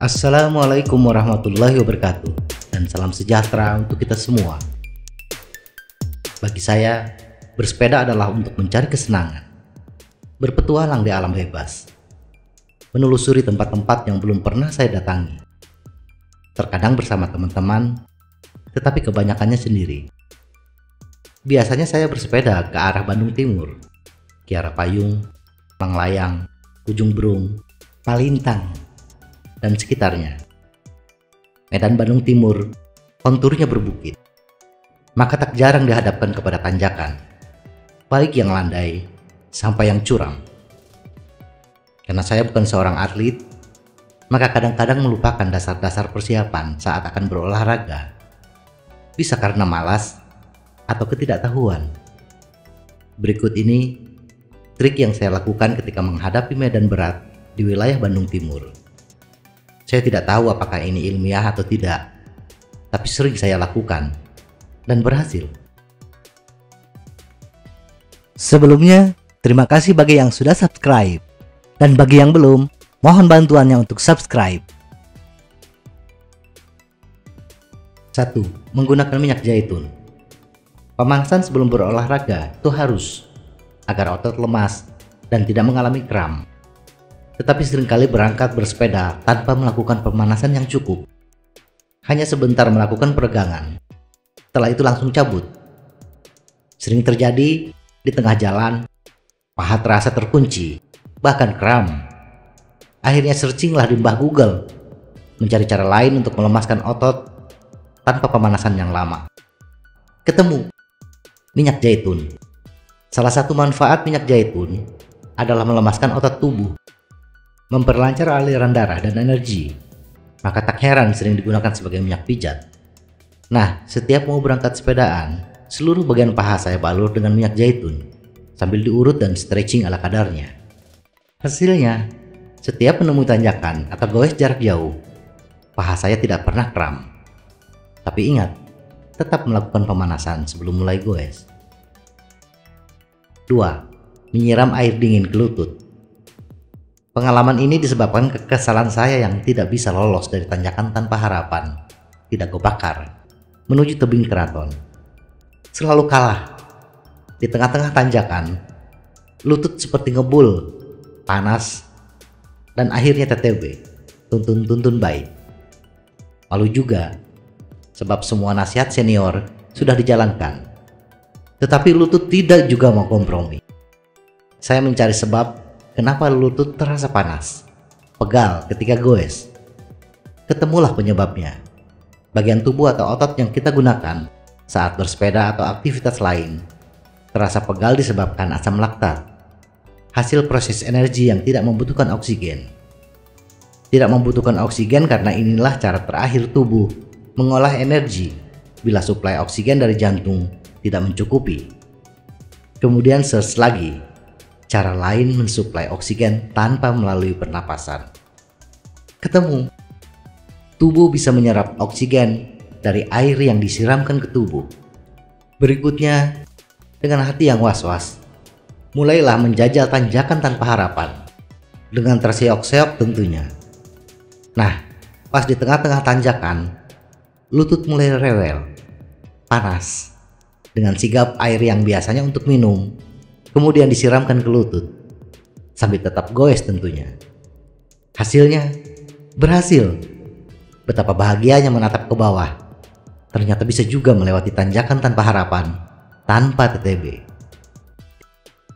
Assalamualaikum warahmatullahi wabarakatuh, dan salam sejahtera untuk kita semua. Bagi saya, bersepeda adalah untuk mencari kesenangan, berpetualang di alam bebas, menelusuri tempat-tempat yang belum pernah saya datangi. Terkadang bersama teman-teman, tetapi kebanyakannya sendiri. Biasanya saya bersepeda ke arah Bandung Timur, Kiara Payung, Manglayang, Ujung Berung, Palintang, dan sekitarnya. Medan Bandung Timur konturnya berbukit, maka tak jarang dihadapkan kepada tanjakan, baik yang landai sampai yang curam. Karena saya bukan seorang atlet, maka kadang-kadang melupakan dasar-dasar persiapan saat akan berolahraga. Bisa karena malas atau ketidaktahuan. Berikut ini trik yang saya lakukan ketika menghadapi medan berat di wilayah Bandung Timur. Saya tidak tahu apakah ini ilmiah atau tidak, tapi sering saya lakukan dan berhasil. Sebelumnya, terima kasih bagi yang sudah subscribe, dan bagi yang belum, mohon bantuannya untuk subscribe. 1. Menggunakan minyak zaitun. Pemanasan sebelum berolahraga itu harus agar otot lemas dan tidak mengalami kram. Tetapi seringkali berangkat bersepeda tanpa melakukan pemanasan yang cukup. Hanya sebentar melakukan peregangan, setelah itu langsung cabut. Sering terjadi di tengah jalan, paha terasa terkunci, bahkan kram. Akhirnya searchinglah di mbah Google, mencari cara lain untuk melemaskan otot tanpa pemanasan yang lama. Ketemu minyak zaitun. Salah satu manfaat minyak zaitun adalah melemaskan otot tubuh, memperlancar aliran darah dan energi, maka tak heran sering digunakan sebagai minyak pijat. Nah, setiap mau berangkat sepedaan, seluruh bagian paha saya balur dengan minyak zaitun, sambil diurut dan stretching ala kadarnya. Hasilnya, setiap menemui tanjakan atau goes jarak jauh, paha saya tidak pernah kram. Tapi ingat, tetap melakukan pemanasan sebelum mulai goes. 2. Menyiram air dingin ke lutut. Pengalaman ini disebabkan kekesalan saya yang tidak bisa lolos dari tanjakan tanpa harapan, tidak gobakar, menuju tebing keraton. Selalu kalah. Di tengah-tengah tanjakan, lutut seperti ngebul, panas, dan akhirnya TTB, tuntun-tuntun baik. Malu juga, sebab semua nasihat senior sudah dijalankan. Tetapi lutut tidak juga mau kompromi. Saya mencari sebab kenapa lutut terasa panas, pegal ketika goes. Ketemulah penyebabnya. Bagian tubuh atau otot yang kita gunakan saat bersepeda atau aktivitas lain terasa pegal disebabkan asam laktat, hasil proses energi yang tidak membutuhkan oksigen. Tidak membutuhkan oksigen karena inilah cara terakhir tubuh mengolah energi bila suplai oksigen dari jantung tidak mencukupi. Kemudian search lagi cara lain mensuplai oksigen tanpa melalui pernapasan. Ketemu, tubuh bisa menyerap oksigen dari air yang disiramkan ke tubuh. Berikutnya, dengan hati yang was-was, mulailah menjajal tanjakan tanpa harapan, dengan terseok-seok tentunya. Nah, pas di tengah-tengah tanjakan, lutut mulai rewel, panas, dengan sigap air yang biasanya untuk minum kemudian disiramkan ke lutut, sambil tetap goes tentunya. Hasilnya, berhasil. Betapa bahagianya menatap ke bawah. Ternyata bisa juga melewati tanjakan tanpa harapan, tanpa TTB.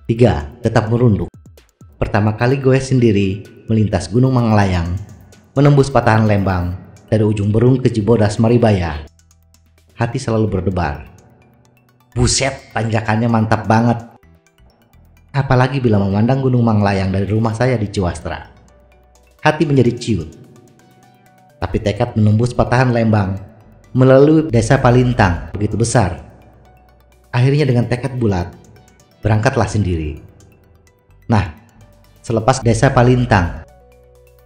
3. Tetap merunduk. Pertama kali goes sendiri melintas Gunung Manglayang, menembus patahan Lembang, dari Ujung Berung ke Cibodas Maribaya. Hati selalu berdebar. Buset, tanjakannya mantap banget. Apalagi bila memandang Gunung Manglayang dari rumah saya di Ciwastra. Hati menjadi ciut. Tapi tekad menembus patahan Lembang melalui desa Palintang begitu besar. Akhirnya dengan tekad bulat, berangkatlah sendiri. Nah, selepas desa Palintang,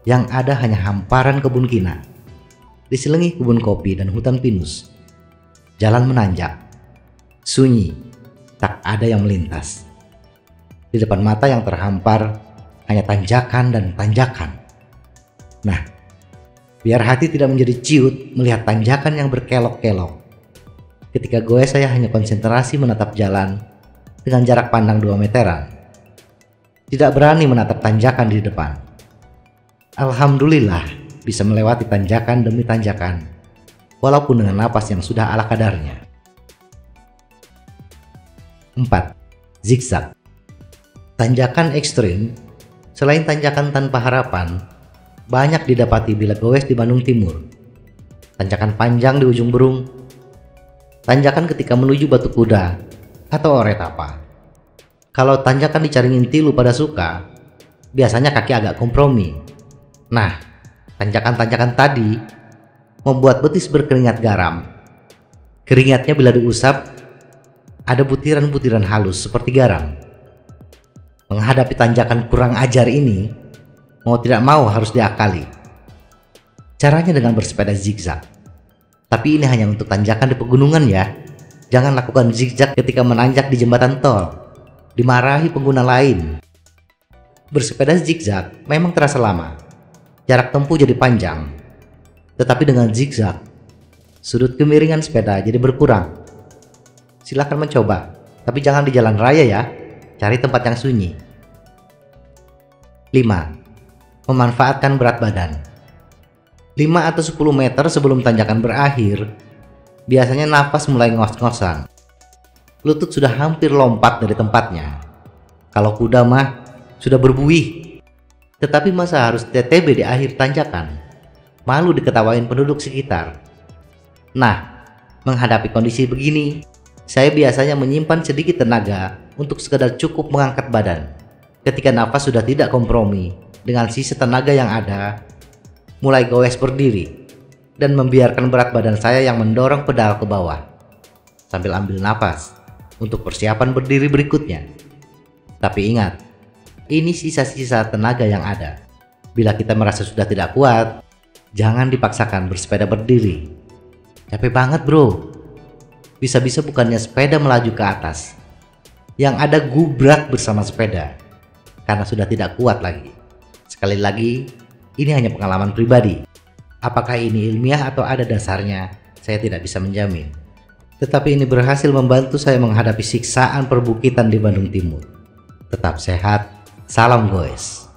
yang ada hanya hamparan kebun kina, diselingi kebun kopi dan hutan pinus. Jalan menanjak, sunyi, tak ada yang melintas. Di depan mata yang terhampar hanya tanjakan dan tanjakan. Nah, Biar hati tidak menjadi ciut melihat tanjakan yang berkelok-kelok. Ketika goes saya hanya konsentrasi menatap jalan dengan jarak pandang 2 meteran. Tidak berani menatap tanjakan di depan. Alhamdulillah bisa melewati tanjakan demi tanjakan, walaupun dengan napas yang sudah ala kadarnya. 4. Zigzag. Tanjakan ekstrim, selain tanjakan tanpa harapan, banyak didapati bila goes di Bandung Timur. Tanjakan panjang di ujung Berung, tanjakan ketika menuju Batu Kuda atau Oretapa. Kalau tanjakan di Caringin Tilu pada Suka, biasanya kaki agak kompromi. Nah, tanjakan-tanjakan tadi membuat betis berkeringat garam. Keringatnya bila diusap, ada butiran-butiran halus seperti garam. Menghadapi tanjakan kurang ajar ini, mau tidak mau harus diakali. Caranya dengan bersepeda zigzag. Tapi ini hanya untuk tanjakan di pegunungan ya. Jangan lakukan zigzag ketika menanjak di jembatan tol. Dimarahi pengguna lain. Bersepeda zigzag memang terasa lama. Jarak tempuh jadi panjang. Tetapi dengan zigzag, sudut kemiringan sepeda jadi berkurang. Silahkan mencoba, tapi jangan di jalan raya ya. Cari tempat yang sunyi. 5. Memanfaatkan berat badan. 5 atau 10 meter sebelum tanjakan berakhir, biasanya napas mulai ngos-ngosan. Lutut sudah hampir lompat dari tempatnya. Kalau kuda mah sudah berbuih. Tetapi masa harus TTB di akhir tanjakan? Malu diketawain penduduk sekitar. Nah, menghadapi kondisi begini, saya biasanya menyimpan sedikit tenaga untuk sekadar cukup mengangkat badan. Ketika nafas sudah tidak kompromi dengan sisa tenaga yang ada, mulai goes berdiri dan membiarkan berat badan saya yang mendorong pedal ke bawah sambil ambil nafas untuk persiapan berdiri berikutnya. Tapi ingat, ini sisa-sisa tenaga yang ada. Bila kita merasa sudah tidak kuat, jangan dipaksakan bersepeda berdiri. Capek banget bro. Bisa-bisa bukannya sepeda melaju ke atas, yang ada gubrak bersama sepeda karena sudah tidak kuat lagi. Sekali lagi, ini hanya pengalaman pribadi. Apakah ini ilmiah atau ada dasarnya, saya tidak bisa menjamin. Tetapi ini berhasil membantu saya menghadapi siksaan perbukitan di Bandung Timur. Tetap sehat, salam goes.